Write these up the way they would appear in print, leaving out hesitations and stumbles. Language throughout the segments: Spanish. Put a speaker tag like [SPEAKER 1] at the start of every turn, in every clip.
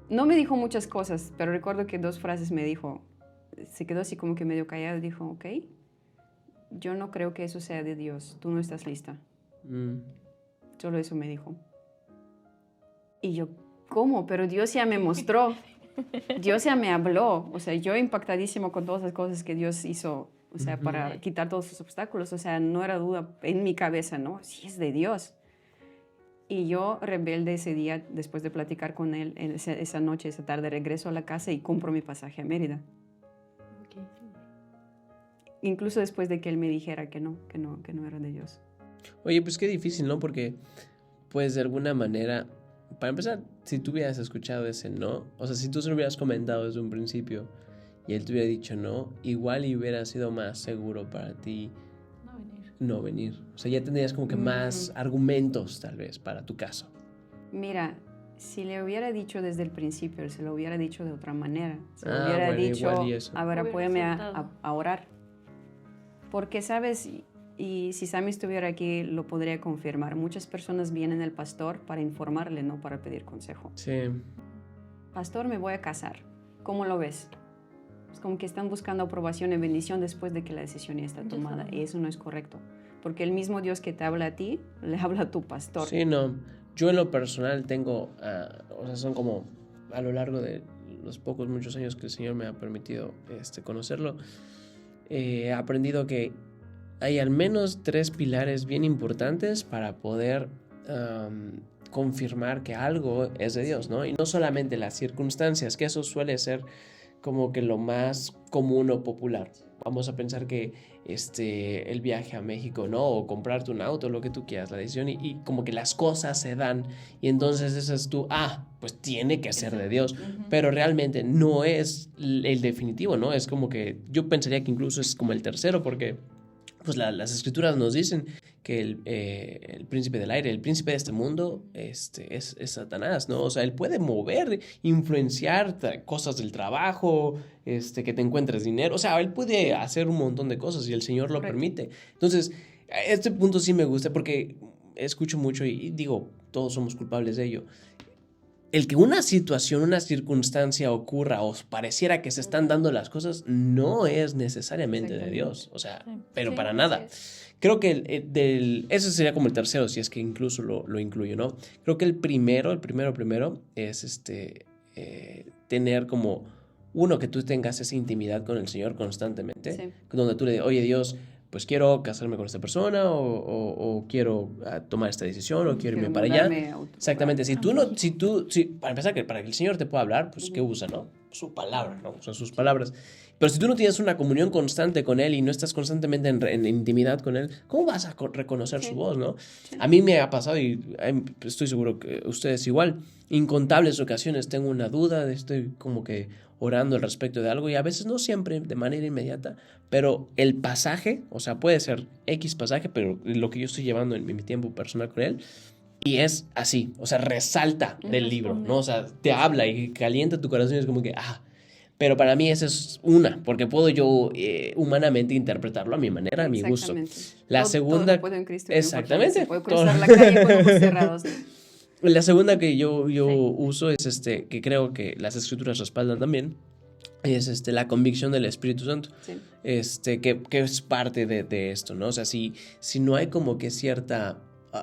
[SPEAKER 1] No me dijo muchas cosas, pero recuerdo que 2 frases me dijo. Se quedó así como que medio callado y dijo, ok, yo no creo que eso sea de Dios, tú no estás lista. Solo eso me dijo. Y yo, ¿cómo? Pero Dios ya me mostró, Dios ya me habló. O sea, yo impactadísimo con todas las cosas que Dios hizo, o sea, para quitar todos esos obstáculos. O sea, no era duda en mi cabeza, ¿no? Sí es de Dios. Y yo, rebelde ese día, después de platicar con él, esa noche, esa tarde, regreso a la casa y compro mi pasaje a Mérida.
[SPEAKER 2] Okay.
[SPEAKER 1] Incluso después de que él me dijera que no era de Dios.
[SPEAKER 3] Oye, pues qué difícil, ¿no? Porque, pues de alguna manera, para empezar, si tú hubieras escuchado ese no, o sea, si tú se lo hubieras comentado desde un principio y él te hubiera dicho no, igual y hubiera sido más seguro para ti no venir. O sea, ya tendrías como que más argumentos, tal vez, para tu caso.
[SPEAKER 1] Mira, si le hubiera dicho desde el principio, se lo hubiera dicho de otra manera. Se le
[SPEAKER 3] Ah,
[SPEAKER 1] hubiera
[SPEAKER 3] bueno,
[SPEAKER 1] dicho,
[SPEAKER 3] igual y eso.
[SPEAKER 1] a ver,
[SPEAKER 2] Hubiera
[SPEAKER 1] apóyame
[SPEAKER 2] aceptado.
[SPEAKER 1] a orar. Porque, ¿sabes? Y si Sammy estuviera aquí, lo podría confirmar. Muchas personas vienen al pastor para informarle, no para pedir consejo.
[SPEAKER 3] Sí.
[SPEAKER 1] Pastor, me voy a casar. ¿Cómo lo ves? Es como que están buscando aprobación y bendición después de que la decisión ya está tomada. Y eso no es correcto. Porque el mismo Dios que te habla a ti, le habla a tu pastor.
[SPEAKER 3] Sí, no. Yo en lo personal tengo, o sea, son como a lo largo de los muchos años que el Señor me ha permitido conocerlo, he aprendido que hay al menos 3 pilares bien importantes para poder confirmar que algo es de Dios, ¿no? Y no solamente las circunstancias, que eso suele ser como que lo más común o popular. Vamos a pensar que el viaje a México, ¿no? O comprarte un auto, lo que tú quieras, la decisión, y como que las cosas se dan, y entonces esa es tú, pues tiene que ser de Dios, pero realmente no es el definitivo, ¿no? Es como que yo pensaría que incluso es como el tercero, porque pues las escrituras nos dicen que el príncipe del aire, el príncipe de este mundo, es Satanás, ¿no? O sea, él puede mover, influenciar cosas del trabajo, que te encuentres dinero, o sea, él puede hacer un montón de cosas y el Señor lo permite. Entonces, a este punto sí me gusta porque escucho mucho y digo, todos somos culpables de ello. El que una situación, una circunstancia ocurra o pareciera que se están dando las cosas no es necesariamente de Dios, o sea, pero para nada. Creo que ese sería como el tercero, si es que incluso lo incluyo, ¿no? Creo que el primero es tener como uno, que tú tengas esa intimidad con el Señor constantemente, donde tú le dices, oye Dios, pues quiero casarme con esta persona o quiero tomar esta decisión o quiero irme para allá. Exactamente. Para empezar, que para que el Señor te pueda hablar, pues ¿qué usa, no? Su palabra, ¿no? Usa sus palabras. Pero si tú no tienes una comunión constante con Él y no estás constantemente en intimidad con Él, ¿cómo vas a reconocer su voz, no? A mí me ha pasado, y estoy seguro que ustedes igual, incontables ocasiones tengo una duda, estoy como que orando al respecto de algo y a veces no siempre de manera inmediata, pero el pasaje, o sea, puede ser X pasaje, pero lo que yo estoy llevando en mi tiempo personal con Él, y es así, o sea, resalta del libro, ¿no? O sea, te habla y calienta tu corazón y es como que, pero para mí esa es una, porque puedo yo humanamente interpretarlo a mi manera, a mi gusto. La segunda,
[SPEAKER 1] todo puedo en Cristo,
[SPEAKER 3] exactamente,
[SPEAKER 1] se puede cruzar la calle con ojos cerrados.
[SPEAKER 3] La segunda que yo uso es que creo que las escrituras respaldan también, es la convicción del Espíritu Santo, que es parte de esto, ¿no? O sea, si no hay como que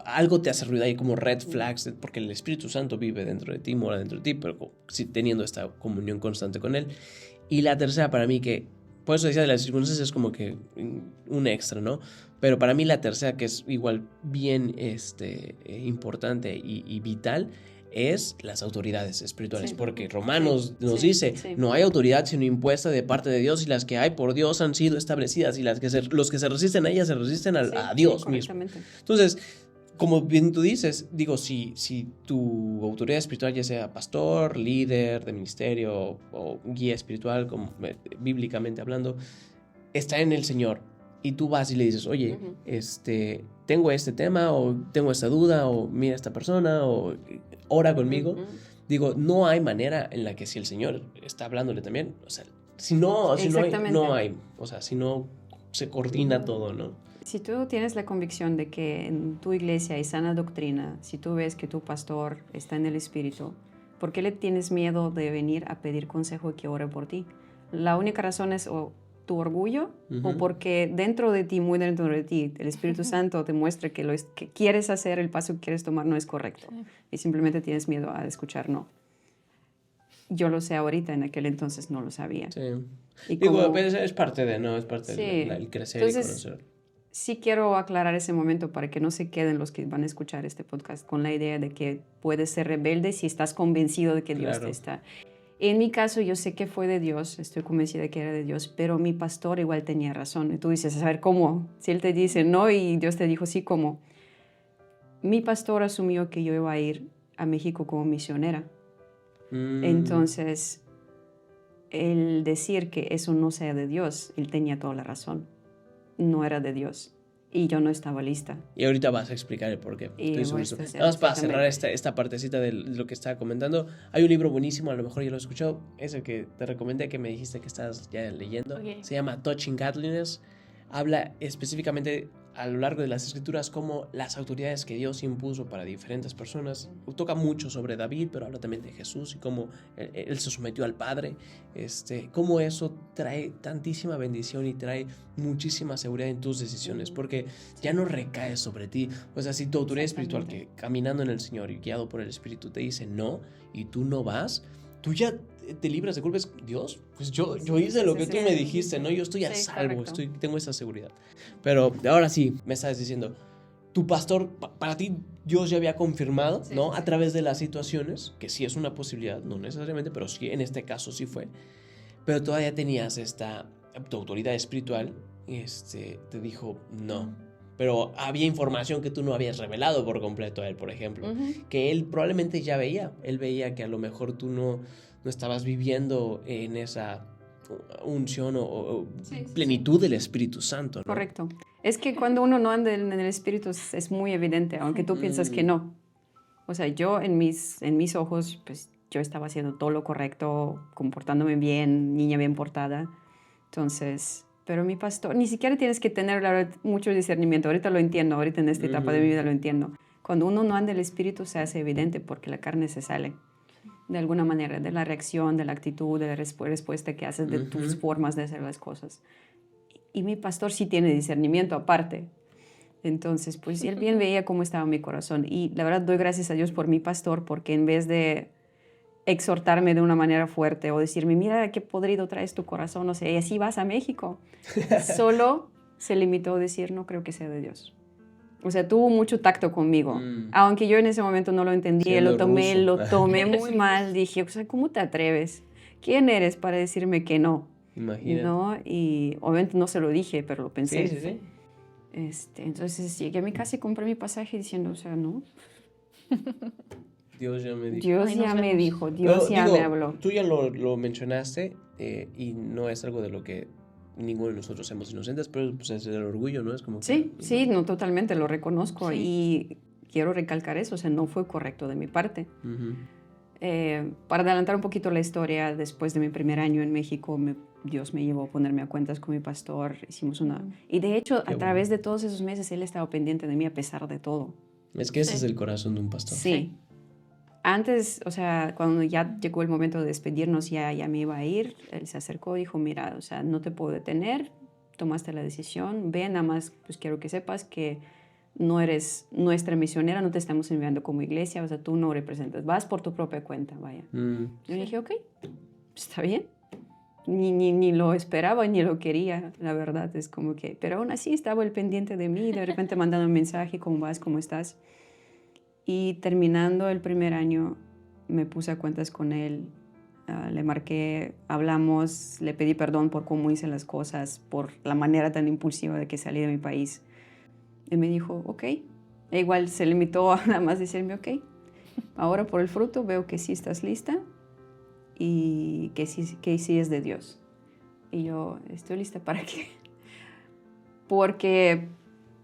[SPEAKER 3] algo te hace ruido, hay como red flags, porque el Espíritu Santo vive dentro de ti, mora dentro de ti, pero teniendo esta comunión constante con Él. Y la tercera para mí, que por eso decía de las circunstancias, es como que un extra, ¿no? Pero para mí la tercera, que es igual bien importante y vital, es las autoridades espirituales, porque Romanos nos dice, no hay autoridad sino impuesta de parte de Dios, y las que hay por Dios han sido establecidas, y los que se resisten a ellas se resisten a Dios mismo. Entonces, como bien tú dices, digo, si tu autoridad espiritual, ya sea pastor, líder de ministerio o guía espiritual, como bíblicamente hablando, está en el Señor, y tú vas y le dices, oye, tengo este tema, o tengo esta duda, o mira esta persona, o ora conmigo, digo, no hay manera en la que, si el Señor está hablándole también, o sea, si no hay, o sea, si no se coordina todo, ¿no?
[SPEAKER 1] Si tú tienes la convicción de que en tu iglesia hay sana doctrina, si tú ves que tu pastor está en el Espíritu, ¿Por qué le tienes miedo de venir a pedir consejo y que ore por ti? La única razón es o tu orgullo o porque dentro de ti, muy dentro de ti, el Espíritu Santo te muestra que lo que quieres hacer, el paso que quieres tomar no es correcto. Y simplemente tienes miedo a escuchar no. Yo lo sé ahorita, en aquel entonces no lo sabía.
[SPEAKER 3] Sí.
[SPEAKER 1] Y
[SPEAKER 3] Digo, es parte de, ¿no? Es parte del crecer
[SPEAKER 1] entonces,
[SPEAKER 3] y conocer.
[SPEAKER 1] Sí quiero aclarar ese momento para que no se queden los que van a escuchar este podcast con la idea de que puedes ser rebelde si estás convencido de que Dios te está. En mi caso, yo sé que fue de Dios, estoy convencida de que era de Dios, pero mi pastor igual tenía razón. Y tú dices, a ver, ¿cómo? Si él te dice no y Dios te dijo sí, ¿cómo? Mi pastor asumió que yo iba a ir a México como misionera. Entonces, el decir que eso no sea de Dios, él tenía toda la razón. No era de Dios. Y yo no estaba lista.
[SPEAKER 3] Y ahorita vas a explicar el porqué. Nada más para cerrar esta partecita de lo que estaba comentando. Hay un libro buenísimo, a lo mejor ya lo has escuchado. Es el que te recomendé, que me dijiste que estás ya leyendo. Se llama Touching Godliness. Habla específicamente a lo largo de las escrituras como las autoridades que Dios impuso para diferentes personas. Toca mucho sobre David, pero habla también de Jesús y cómo él se sometió al Padre. Cómo eso trae tantísima bendición y trae muchísima seguridad en tus decisiones, porque ya no recae sobre ti. O sea, si tu autoridad espiritual, que caminando en el Señor y guiado por el Espíritu, te dice no y tú no vas, tú ya te libras de culpas. Dios, pues yo hice lo que tú me dijiste, ¿no? Yo estoy a salvo, tengo esa seguridad. Pero ahora sí, me estás diciendo, tu pastor, para ti Dios ya había confirmado, ¿no? A través de las situaciones, que sí es una posibilidad, no necesariamente, pero sí, en este caso sí fue. Pero todavía tenías tu autoridad espiritual, te dijo no. Pero había información que tú no habías revelado por completo a él, por ejemplo, que él probablemente ya veía. Él veía que a lo mejor tú no estabas viviendo en esa unción o plenitud del Espíritu Santo, ¿no?
[SPEAKER 1] Correcto. Es que cuando uno no anda en el Espíritu es muy evidente, aunque tú piensas que no. O sea, yo en mis ojos, pues yo estaba haciendo todo lo correcto, comportándome bien, niña bien portada. Entonces, pero mi pastor, ni siquiera tienes que tener la verdad, mucho discernimiento. Ahorita lo entiendo, ahorita en esta etapa de mi vida lo entiendo. Cuando uno no anda en el Espíritu se hace evidente porque la carne se sale. De alguna manera, de la reacción, de la actitud, de la respuesta que haces, de tus formas de hacer las cosas. Y mi pastor sí tiene discernimiento aparte. Entonces, pues él bien veía cómo estaba mi corazón. Y la verdad doy gracias a Dios por mi pastor, porque en vez de exhortarme de una manera fuerte o decirme, mira qué podrido traes tu corazón, o sea, y así vas a México, solo se limitó a decir, no creo que sea de Dios. O sea, tuvo mucho tacto conmigo. Aunque yo en ese momento no lo entendí, lo tomé muy mal. Dije, o sea, ¿cómo te atreves? ¿Quién eres para decirme que no?
[SPEAKER 3] Imagínate.
[SPEAKER 1] ¿No? Y obviamente no se lo dije, pero lo pensé.
[SPEAKER 3] Sí.
[SPEAKER 1] Entonces llegué a mi casa y compré mi pasaje diciendo, o sea, no.
[SPEAKER 3] Dios ya me dijo.
[SPEAKER 1] Dios ya me dijo, Dios ya me habló.
[SPEAKER 3] Tú ya lo mencionaste y no es algo de lo que ninguno de nosotros somos inocentes, pero pues es el orgullo, ¿no? Es como
[SPEAKER 1] sí, no, totalmente, lo reconozco y quiero recalcar eso, o sea, no fue correcto de mi parte. Para adelantar un poquito la historia, después de mi primer año en México, Dios me llevó a ponerme a cuentas con mi pastor, hicimos y de hecho, a través de todos esos meses, él estaba pendiente de mí a pesar de todo.
[SPEAKER 3] Es que ese es el corazón de un pastor.
[SPEAKER 1] Sí. Antes, o sea, cuando ya llegó el momento de despedirnos, ya me iba a ir, él se acercó y dijo, mira, o sea, no te puedo detener, tomaste la decisión, ve, nada más, pues quiero que sepas que no eres nuestra misionera, no te estamos enviando como iglesia, o sea, tú no representas, vas por tu propia cuenta, vaya. Yo dije, ok, está bien. Ni lo esperaba, ni lo quería, la verdad, es como que, pero aún así estaba el pendiente de mí, de repente mandando un mensaje, ¿cómo vas? ¿Cómo estás? Y terminando el primer año, me puse a cuentas con él, le marqué, hablamos, le pedí perdón por cómo hice las cosas, por la manera tan impulsiva de que salí de mi país. Y me dijo, ok. E igual se limitó a nada más decirme, ok, ahora por el fruto veo que sí estás lista y que sí es de Dios. Y yo, ¿estoy lista para qué? Porque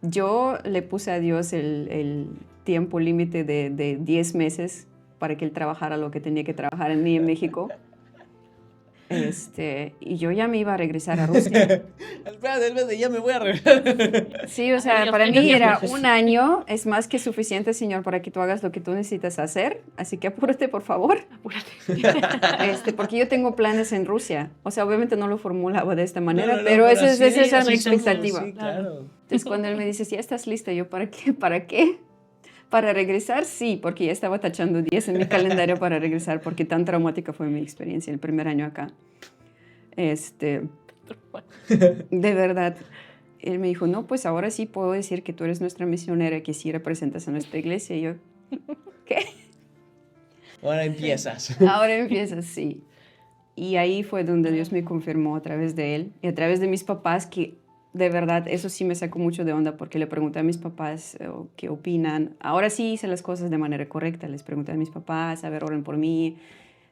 [SPEAKER 1] yo le puse a Dios el tiempo límite de 10 meses para que él trabajara lo que tenía que trabajar en mí en México. Y yo ya me iba a regresar a Rusia.
[SPEAKER 3] Espérate, ya me voy a regresar.
[SPEAKER 1] Sí, o sea, para mí era 1 año, es más que suficiente, Señor, para que tú hagas lo que tú necesitas hacer. Así que apúrate, por favor. Apúrate. Porque yo tengo planes en Rusia. O sea, obviamente no lo formulaba de esta manera, pero esa es mi expectativa.
[SPEAKER 3] Sí, claro.
[SPEAKER 1] Entonces, cuando él me dice, ¿ya estás lista? Yo, ¿para qué? ¿Para qué? ¿Para regresar? Sí, porque ya estaba tachando días en mi calendario para regresar, porque tan traumática fue mi experiencia el primer año acá. De verdad. Él me dijo, no, pues ahora sí puedo decir que tú eres nuestra misionera, que sí representas a nuestra iglesia. Y yo, ¿qué?
[SPEAKER 3] Ahora empiezas.
[SPEAKER 1] Ahora empiezas, sí. Y ahí fue donde Dios me confirmó a través de él y a través de mis papás, que de verdad eso sí me sacó mucho de onda, porque le pregunté a mis papás qué opinan. Ahora sí hice las cosas de manera correcta. Les pregunté a mis papás, a ver, oren por mí.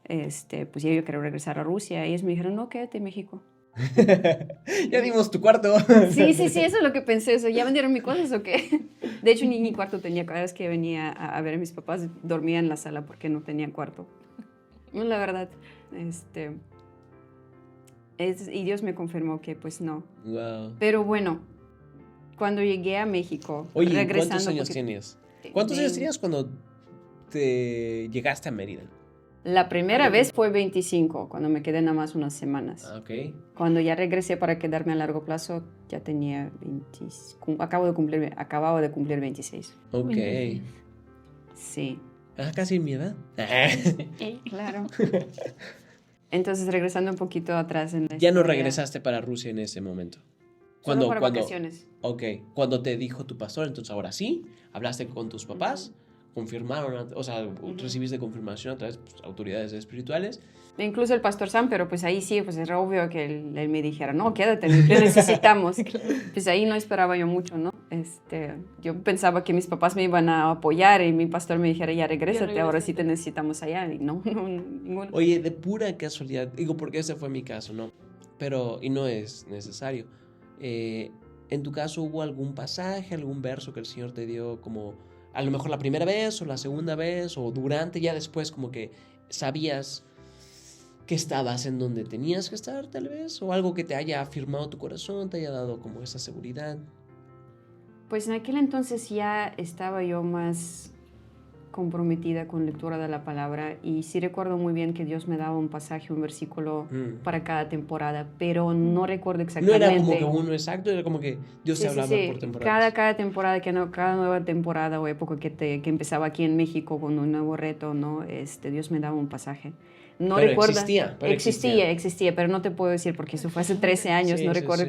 [SPEAKER 1] Pues yo quiero regresar a Rusia. Y ellos me dijeron, no, quédate en México.
[SPEAKER 3] Ya dimos tu cuarto.
[SPEAKER 1] Sí, eso es lo que pensé. Eso, ¿ya vendieron mis cosas o qué? De hecho, ni cuarto tenía. Cada vez que venía a ver a mis papás, dormía en la sala porque no tenía cuarto. La verdad, y Dios me confirmó que pues no.
[SPEAKER 3] Wow.
[SPEAKER 1] Pero bueno, cuando llegué a México,
[SPEAKER 3] oye,
[SPEAKER 1] regresando...
[SPEAKER 3] ¿cuántos años tenías? ¿Cuántos años tenías cuando te llegaste a Mérida?
[SPEAKER 1] La primera vez fue 25, cuando me quedé nada más unas semanas.
[SPEAKER 3] Ah, ok.
[SPEAKER 1] Cuando ya regresé para quedarme a largo plazo, ya tenía acababa de cumplir 26.
[SPEAKER 3] Ok.
[SPEAKER 1] Sí.
[SPEAKER 3] Ah, casi mi edad.
[SPEAKER 1] Claro. Entonces, regresando un poquito atrás en la
[SPEAKER 3] Ya no
[SPEAKER 1] historia,
[SPEAKER 3] regresaste para Rusia en ese momento.
[SPEAKER 1] Solo para vacaciones.
[SPEAKER 3] Ok. Cuando te dijo tu pastor, entonces ahora sí, hablaste con tus papás, confirmaron, o sea, recibiste confirmación a través de autoridades espirituales.
[SPEAKER 1] Incluso el pastor Sam, pero pues ahí sí, pues era obvio que él me dijera, no, quédate, te necesitamos. Pues ahí no esperaba yo mucho, ¿no? Yo pensaba que mis papás me iban a apoyar y mi pastor me dijera, ya regrésate, ahora sí te necesitamos allá. Y no, ninguno.
[SPEAKER 3] Oye, de pura casualidad, digo, porque ese fue mi caso, ¿no? Pero, y no es necesario. En tu caso, ¿hubo algún pasaje, algún verso que el Señor te dio como, a lo mejor la primera vez o la segunda vez o durante, ya después como que sabías que estabas en donde tenías que estar, tal vez? ¿O algo que te haya afirmado tu corazón, te haya dado como esa seguridad?
[SPEAKER 1] Pues en aquel entonces ya estaba yo más comprometida con lectura de la palabra y sí recuerdo muy bien que Dios me daba un pasaje, un versículo para cada temporada, pero no recuerdo exactamente.
[SPEAKER 3] No era como que uno exacto, era como que Dios te hablaba por temporadas.
[SPEAKER 1] Cada temporada, cada nueva temporada o época que empezaba aquí en México con un nuevo reto, ¿no? Dios me daba un pasaje. No recuerdo. Existía, pero no te puedo decir porque eso fue hace 13 años, no recuerdo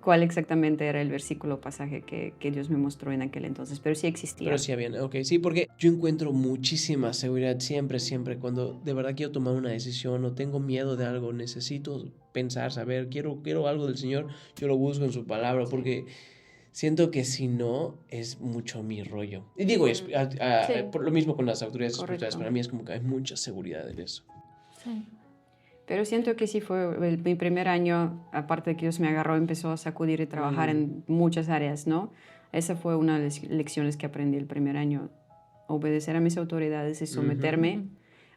[SPEAKER 1] cuál exactamente era el versículo o pasaje que Dios me mostró en aquel entonces, pero sí existía.
[SPEAKER 3] Pero sí había, ok, sí, porque yo encuentro muchísima seguridad siempre, cuando de verdad quiero tomar una decisión o tengo miedo de algo, necesito pensar, saber, quiero algo del Señor, yo lo busco en su palabra, porque siento que si no, es mucho mi rollo. Y digo, por lo mismo con las autoridades espirituales, para mí es como que hay mucha seguridad en eso.
[SPEAKER 1] Sí. Pero siento que sí fue mi primer año, aparte de que Dios me agarró, empezó a sacudir y trabajar en muchas áreas, ¿no? Esa fue una de las lecciones que aprendí el primer año, obedecer a mis autoridades y someterme.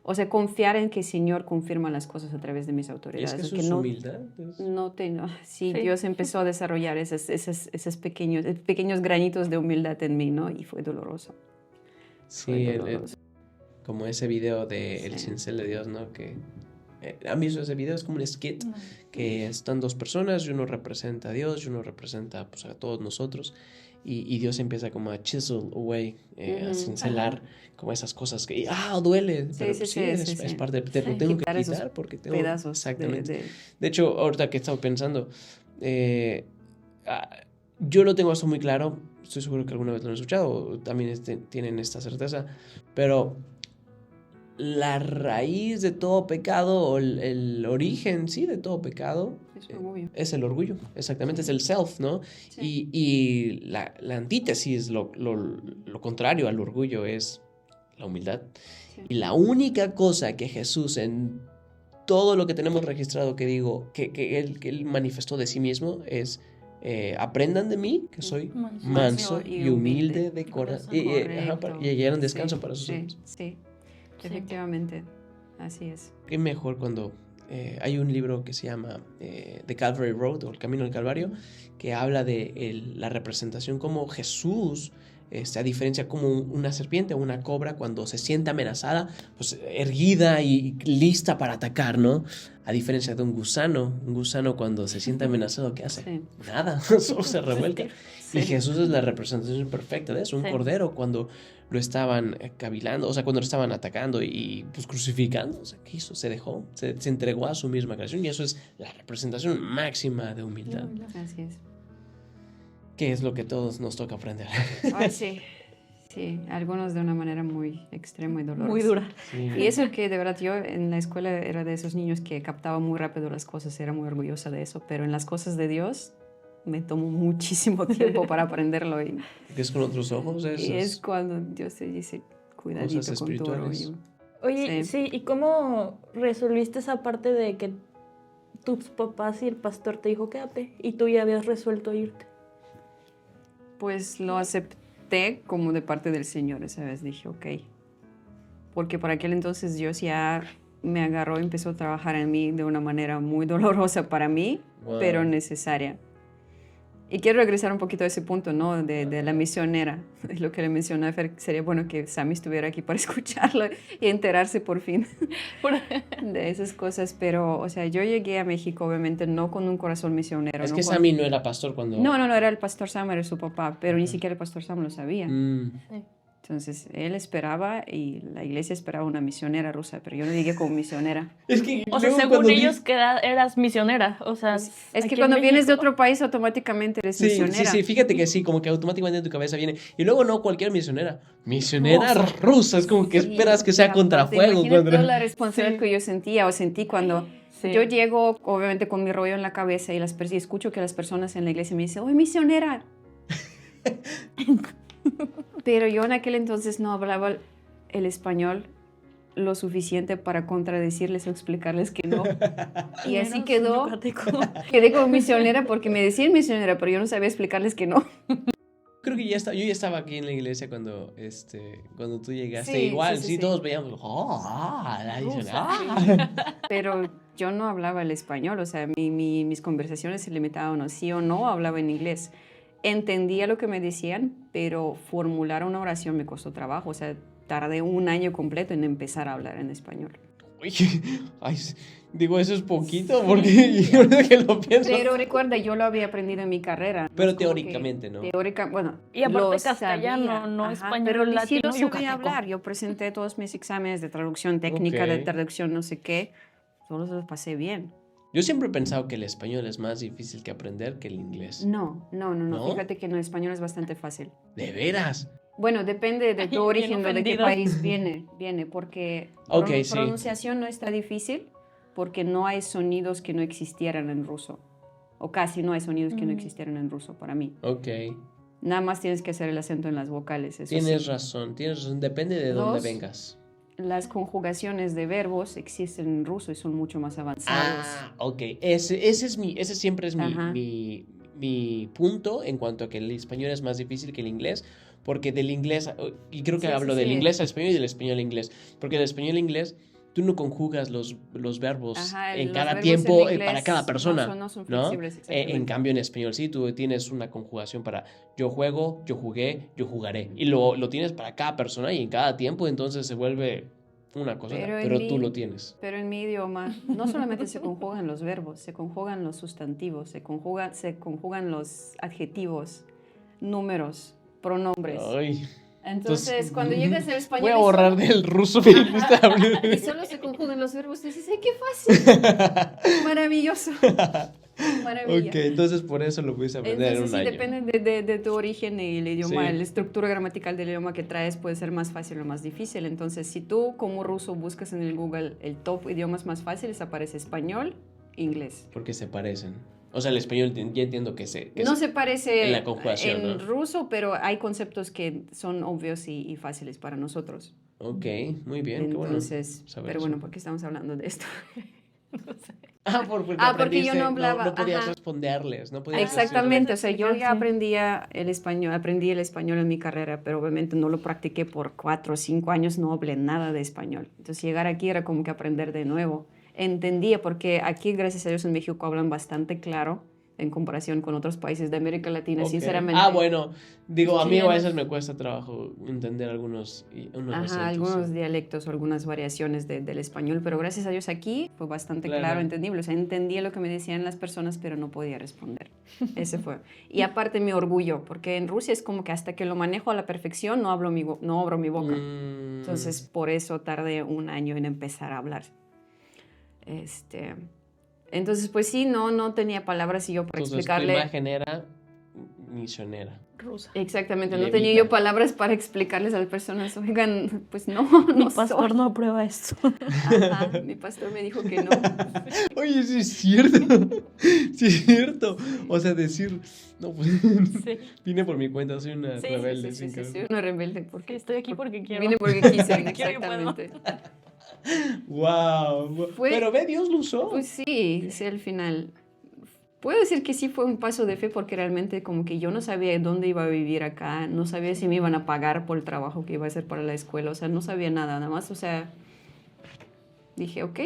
[SPEAKER 1] O sea, confiar en que el Señor confirma las cosas a través de mis autoridades.
[SPEAKER 3] Es que eso es humildad.
[SPEAKER 1] Sí, Dios empezó a desarrollar esos pequeños granitos de humildad en mí, ¿no? Y fue doloroso.
[SPEAKER 3] Sí, como ese video de El Cincel de Dios, ¿no? Que a mí ese video es como un skit, que están dos personas y uno representa a Dios y uno representa pues, a todos nosotros. Y Dios empieza como a chisel away, a cincelar como esas cosas que, duele, pero es parte, te lo tengo que quitar porque tengo
[SPEAKER 1] pedazos.
[SPEAKER 3] Exactamente. De hecho, ahorita que he estado pensando, yo lo tengo esto muy claro, estoy seguro que alguna vez lo han escuchado, también tienen esta certeza, pero la raíz de todo pecado o el origen, sí, de todo pecado es el orgullo, exactamente, es el self, ¿no? Sí. Y la antítesis, lo contrario al orgullo es la humildad. Sí. Y la única cosa que Jesús en todo lo que tenemos registrado que él manifestó de sí mismo es aprendan de mí, que soy manso y humilde de corazón. Y hallaron descanso para sus almas.
[SPEAKER 1] Sí. Efectivamente, así es.
[SPEAKER 3] Qué mejor cuando hay un libro que se llama The Calvary Road, o El Camino del Calvario, que habla de la representación como Jesús, a diferencia como una serpiente o una cobra, cuando se siente amenazada, pues erguida y lista para atacar, ¿no? A diferencia de un gusano cuando se siente amenazado, ¿qué hace?
[SPEAKER 1] Sí.
[SPEAKER 3] Nada, solo se revuelca.
[SPEAKER 1] Sí.
[SPEAKER 3] Y Jesús es la representación perfecta de eso, un cordero cuando lo estaban cavilando, o sea, cuando lo estaban atacando y pues crucificando, o sea, ¿qué hizo? Se dejó, se entregó a su misma creación, y eso es la representación máxima de humildad.
[SPEAKER 1] Así es.
[SPEAKER 3] Que es lo que todos nos toca aprender.
[SPEAKER 1] Ay, sí. Sí, algunos de una manera muy extrema y dolorosa.
[SPEAKER 2] Muy dura.
[SPEAKER 3] Sí.
[SPEAKER 1] Y eso que de verdad yo en la escuela era de esos niños que captaba muy rápido las cosas, era muy orgullosa de eso, pero en las cosas de Dios me tomó muchísimo tiempo para aprenderlo. Y
[SPEAKER 3] ¿Es con otros ojos?
[SPEAKER 1] es cuando Dios te dice, cuidadito
[SPEAKER 3] cosas
[SPEAKER 1] con tu
[SPEAKER 3] espirituales.
[SPEAKER 1] orgullo.
[SPEAKER 2] Oye, sí, ¿y cómo resolviste esa parte de que tus papás y el pastor te dijo quédate y tú ya habías resuelto irte?
[SPEAKER 1] Pues lo acepté como de parte del Señor esa vez, dije, ok. Porque por aquel entonces Dios ya me agarró y empezó a trabajar en mí de una manera muy dolorosa para mí,
[SPEAKER 3] Wow.
[SPEAKER 1] pero necesaria. Y quiero regresar un poquito a ese punto, ¿no? De la misionera. Es lo que le mencioné, Fer, sería bueno que Sammy estuviera aquí para escucharlo y enterarse por fin de esas cosas. Pero, o sea, yo llegué a México, obviamente, no con un corazón misionero.
[SPEAKER 3] Es
[SPEAKER 1] no
[SPEAKER 3] que
[SPEAKER 1] con-
[SPEAKER 3] Sammy no era pastor cuando...
[SPEAKER 1] No, era el pastor Sam, era su papá, pero ni siquiera el pastor Sam lo sabía.
[SPEAKER 2] Sí.
[SPEAKER 1] Entonces, él esperaba y la iglesia esperaba una misionera rusa, pero yo no llegué como misionera.
[SPEAKER 3] Es que
[SPEAKER 2] O sea,
[SPEAKER 3] luego
[SPEAKER 2] según
[SPEAKER 3] cuando
[SPEAKER 2] ellos eras misionera. O sea,
[SPEAKER 1] Es
[SPEAKER 2] aquí
[SPEAKER 1] que
[SPEAKER 2] en
[SPEAKER 1] cuando vienes de
[SPEAKER 2] México-
[SPEAKER 1] otro país, automáticamente eres
[SPEAKER 3] Sí,
[SPEAKER 1] misionera.
[SPEAKER 3] sí, fíjate que sí, como que automáticamente en tu cabeza viene. Y luego no cualquier misionera. Misionera rusa, es como que
[SPEAKER 1] Sí,
[SPEAKER 3] esperas que sea
[SPEAKER 1] y aparte,
[SPEAKER 3] contrafuego.
[SPEAKER 1] imagínate
[SPEAKER 3] Contra...
[SPEAKER 1] toda la responsabilidad que yo sentía o sentí cuando
[SPEAKER 2] Sí.
[SPEAKER 1] yo llego, obviamente, con mi rollo en la cabeza y y escucho que las personas en la iglesia me dicen, ¡Uy, misionera! Pero yo en aquel entonces no hablaba el español lo suficiente para contradecirles o explicarles que no. Y así
[SPEAKER 2] Menos
[SPEAKER 1] quedó.
[SPEAKER 2] yucateco.
[SPEAKER 1] Quedé como misionera porque me decían misionera, pero yo no sabía explicarles que no.
[SPEAKER 3] Creo que yo ya estaba aquí en la iglesia cuando tú llegaste.
[SPEAKER 1] Sí,
[SPEAKER 3] Igual,
[SPEAKER 1] sí,
[SPEAKER 3] sí,
[SPEAKER 1] sí.
[SPEAKER 3] todos veíamos, la
[SPEAKER 2] Rusa.
[SPEAKER 3] misionera.
[SPEAKER 1] Pero yo no hablaba el español, o sea, mis conversaciones se limitaban a sí o no, hablaba en inglés. Entendía lo que me decían, pero formular una oración me costó trabajo, o sea, tardé un año completo en empezar a hablar en español.
[SPEAKER 3] Ay, digo, eso es poquito, porque yo no sé que lo pienso.
[SPEAKER 1] Pero recuerda, yo lo había aprendido en mi carrera.
[SPEAKER 3] Pero
[SPEAKER 1] Es como que
[SPEAKER 3] teóricamente, ¿no?
[SPEAKER 1] Bueno,
[SPEAKER 2] Y aparte
[SPEAKER 1] lo
[SPEAKER 2] castellano,
[SPEAKER 1] sabía,
[SPEAKER 2] no
[SPEAKER 1] ajá,
[SPEAKER 2] español,
[SPEAKER 1] pero sí
[SPEAKER 2] latino,
[SPEAKER 1] lo sabía
[SPEAKER 2] yucateco.
[SPEAKER 1] hablar. Yo presenté todos mis exámenes de traducción técnica, de
[SPEAKER 3] Ok.
[SPEAKER 1] traducción no sé qué, solo se los pasé bien.
[SPEAKER 3] Yo siempre he pensado que el español es más difícil que aprender que el inglés.
[SPEAKER 1] No,
[SPEAKER 3] ¿No?
[SPEAKER 1] fíjate que en el español es bastante fácil.
[SPEAKER 3] ¿De veras?
[SPEAKER 1] Bueno, depende de tu
[SPEAKER 2] Bien
[SPEAKER 1] origen, o de qué
[SPEAKER 2] ofendido.
[SPEAKER 1] país viene, porque
[SPEAKER 3] Ok, sí.
[SPEAKER 1] pronunciación no está difícil, porque no hay sonidos que no existieran en ruso, o casi no hay sonidos que no existieran en ruso para mí.
[SPEAKER 3] Ok.
[SPEAKER 1] Nada más tienes que hacer el acento en las vocales, eso
[SPEAKER 3] Tienes
[SPEAKER 1] sí.
[SPEAKER 3] razón, depende de dónde
[SPEAKER 1] Dos.
[SPEAKER 3] vengas.
[SPEAKER 1] Las conjugaciones de verbos existen en ruso y son mucho más avanzados.
[SPEAKER 3] Ah, ok. Ese siempre es
[SPEAKER 1] Ajá.
[SPEAKER 3] mi punto en cuanto a que el español es más difícil que el inglés, porque del inglés, y creo que
[SPEAKER 1] Sí,
[SPEAKER 3] hablo
[SPEAKER 1] sí,
[SPEAKER 3] del
[SPEAKER 1] sí.
[SPEAKER 3] inglés al español y del español al inglés, porque del español al inglés tú no conjugas los verbos
[SPEAKER 1] Ajá,
[SPEAKER 3] en
[SPEAKER 1] los
[SPEAKER 3] cada
[SPEAKER 1] verbos
[SPEAKER 3] tiempo
[SPEAKER 1] en inglés
[SPEAKER 3] para cada persona,
[SPEAKER 1] no son
[SPEAKER 3] ¿no?
[SPEAKER 1] flexibles, exactamente.
[SPEAKER 3] En cambio en español sí, tú tienes una conjugación para yo juego, yo jugué, yo jugaré, y lo tienes para cada persona y en cada tiempo, entonces se vuelve una cosa, pero tú lo tienes.
[SPEAKER 1] Pero en mi idioma no solamente se conjugan los verbos, se conjugan los sustantivos, se conjugan los adjetivos, números, pronombres.
[SPEAKER 3] Ay.
[SPEAKER 1] Entonces, cuando llegas al español...
[SPEAKER 3] Voy a
[SPEAKER 1] y
[SPEAKER 3] borrar
[SPEAKER 1] solo-
[SPEAKER 3] del ruso que me está hablando.
[SPEAKER 1] Y solo se conjugan los verbos, y dices, ¡ay, qué fácil! Maravilloso. Maravilla.
[SPEAKER 3] Ok, entonces por eso lo pudiste aprender
[SPEAKER 1] Entonces, sí,
[SPEAKER 3] en un año.
[SPEAKER 1] depende de tu origen y el idioma,
[SPEAKER 3] Sí.
[SPEAKER 1] la estructura gramatical del idioma que traes puede ser más fácil o más difícil. Entonces, si tú como ruso buscas en el Google el top idiomas más fáciles, aparece español, inglés.
[SPEAKER 3] Porque se parecen. O sea, el español ya entiendo que
[SPEAKER 1] No se parece
[SPEAKER 3] en la conjugación,
[SPEAKER 1] en
[SPEAKER 3] ¿no?
[SPEAKER 1] ruso, pero hay conceptos que son obvios y fáciles para nosotros.
[SPEAKER 3] Ok, muy bien, qué bueno.
[SPEAKER 1] Entonces,
[SPEAKER 3] saber
[SPEAKER 1] pero
[SPEAKER 3] eso.
[SPEAKER 1] bueno, ¿por qué estamos hablando de esto?
[SPEAKER 3] Porque
[SPEAKER 1] porque yo no hablaba,
[SPEAKER 3] No podías
[SPEAKER 1] ajá.
[SPEAKER 3] responderles, no podías
[SPEAKER 1] Exactamente, o sea, yo ya
[SPEAKER 2] Sí.
[SPEAKER 1] aprendí el español en mi carrera, pero obviamente no lo practiqué por 4 o 5 años, no hablé nada de español. Entonces llegar aquí era como que aprender de nuevo. entendía, porque aquí, gracias a Dios, en México hablan bastante claro en comparación con otros países de América Latina,
[SPEAKER 3] Ok.
[SPEAKER 1] sinceramente.
[SPEAKER 3] Bueno, digo, a mí a
[SPEAKER 2] Chilenos.
[SPEAKER 3] veces me cuesta trabajo entender unos acentos.
[SPEAKER 1] Algunos
[SPEAKER 3] Sí.
[SPEAKER 1] dialectos o algunas variaciones del español, pero gracias a Dios aquí fue bastante claro, entendible. O sea, entendía lo que me decían las personas, pero no podía responder. Ese fue. Y aparte mi orgullo, porque en Rusia es como que hasta que lo manejo a la perfección no abro mi boca. Entonces, por eso tardé 1 año en empezar a hablar. Entonces, pues sí, no tenía palabras y yo para explicarle.
[SPEAKER 3] Tu imagen era misionera.
[SPEAKER 2] Rusa.
[SPEAKER 1] Exactamente, no
[SPEAKER 3] Levita.
[SPEAKER 1] tenía yo palabras para explicarles a las personas, oigan, pues no
[SPEAKER 2] Mi pastor
[SPEAKER 1] soy.
[SPEAKER 2] no aprueba esto.
[SPEAKER 1] Ajá, mi pastor me dijo que no.
[SPEAKER 3] Oye, sí es cierto. Sí es cierto. O sea, decir, no, pues
[SPEAKER 2] Sí.
[SPEAKER 3] vine por mi cuenta, soy una
[SPEAKER 2] Sí,
[SPEAKER 3] rebelde.
[SPEAKER 1] Sí,
[SPEAKER 3] sin querer.
[SPEAKER 1] soy una rebelde porque
[SPEAKER 2] Que estoy aquí porque quiero.
[SPEAKER 1] vine porque quise,
[SPEAKER 2] Porque quiero y puedo.
[SPEAKER 1] exactamente.
[SPEAKER 3] Wow. Pero ve, Dios lo usó.
[SPEAKER 1] Pues sí, al final. Puedo decir que sí fue un paso de fe porque realmente como que yo no sabía dónde iba a vivir acá, no sabía si me iban a pagar por el trabajo que iba a hacer para la escuela, o sea, no sabía nada más, o sea, dije, ok,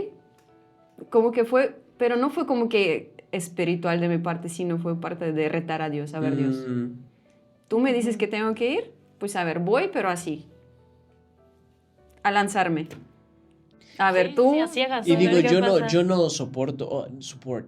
[SPEAKER 1] como que fue, pero no fue como que espiritual de mi parte, sino fue parte de retar a Dios, a ver, Dios, tú me dices que tengo que ir, pues a ver, voy, pero así, a lanzarme. A ver, tú...
[SPEAKER 2] Sí, a ciegas,
[SPEAKER 3] Y
[SPEAKER 2] a ver
[SPEAKER 3] digo,
[SPEAKER 2] qué pasa.
[SPEAKER 3] yo no soporto,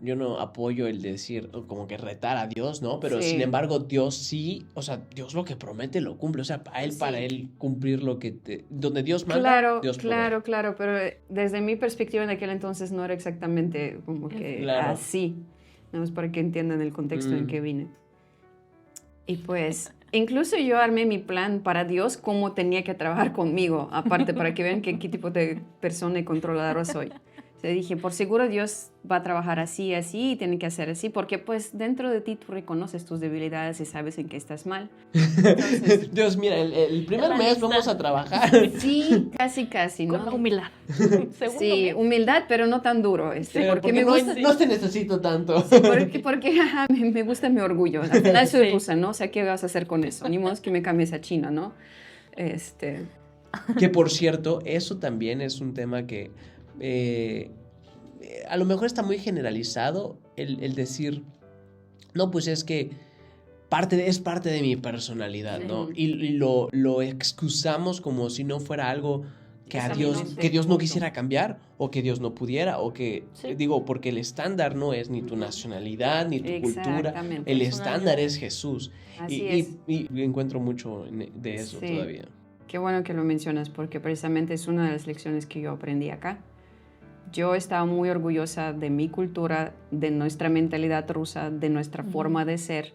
[SPEAKER 3] yo no apoyo el decir, como que retar a Dios, ¿no? Pero
[SPEAKER 1] Sí.
[SPEAKER 3] sin embargo, Dios sí, o sea, Dios lo que promete lo cumple, o sea,
[SPEAKER 1] Sí.
[SPEAKER 3] para él cumplir lo que donde Dios manda, Dios provee.
[SPEAKER 1] Claro, pero desde mi perspectiva en aquel entonces no era exactamente como que
[SPEAKER 3] Claro.
[SPEAKER 1] así, nada más para que entiendan el contexto en que vine. Y pues, incluso yo armé mi plan para Dios, cómo tenía que trabajar conmigo, aparte para que vean qué tipo de persona y controladora soy. O sea, dije, por seguro Dios va a trabajar así, y tiene que hacer así, porque pues dentro de ti tú reconoces tus debilidades y sabes en qué estás mal. Entonces,
[SPEAKER 3] Dios, mira, el primer
[SPEAKER 2] La
[SPEAKER 3] mes
[SPEAKER 2] lista.
[SPEAKER 3] vamos a trabajar.
[SPEAKER 1] sí, casi,
[SPEAKER 2] Con
[SPEAKER 1] ¿no?
[SPEAKER 2] humildad. Segundo
[SPEAKER 1] Sí,
[SPEAKER 2] mes.
[SPEAKER 1] humildad, pero no tan duro, porque me
[SPEAKER 3] no,
[SPEAKER 1] gusta...
[SPEAKER 3] no te necesito tanto.
[SPEAKER 1] Porque ajá, me gusta mi orgullo. Al final soy
[SPEAKER 2] Sí.
[SPEAKER 1] rusa, ¿no? O sea, ¿qué vas a hacer con eso? Ni modo que me cambies a China, ¿no?
[SPEAKER 3] Que por cierto, eso también es un tema que a lo mejor está muy generalizado el decir, no, pues es que es parte de mi personalidad, ¿no?
[SPEAKER 1] Sí.
[SPEAKER 3] Y lo excusamos como si no fuera algo que
[SPEAKER 1] Exactamente.
[SPEAKER 3] que Dios no quisiera cambiar, o que Dios no pudiera, o que,
[SPEAKER 2] Sí.
[SPEAKER 3] digo, porque el estándar no es ni tu nacionalidad, ni tu cultura,
[SPEAKER 1] Exactamente.
[SPEAKER 3] el estándar es Jesús.
[SPEAKER 1] Así
[SPEAKER 3] y,
[SPEAKER 1] es.
[SPEAKER 3] y encuentro mucho de eso
[SPEAKER 1] Sí.
[SPEAKER 3] todavía.
[SPEAKER 1] Qué bueno que lo mencionas, porque precisamente es una de las lecciones que yo aprendí acá. Yo estaba muy orgullosa de mi cultura, de nuestra mentalidad rusa, de nuestra forma de ser.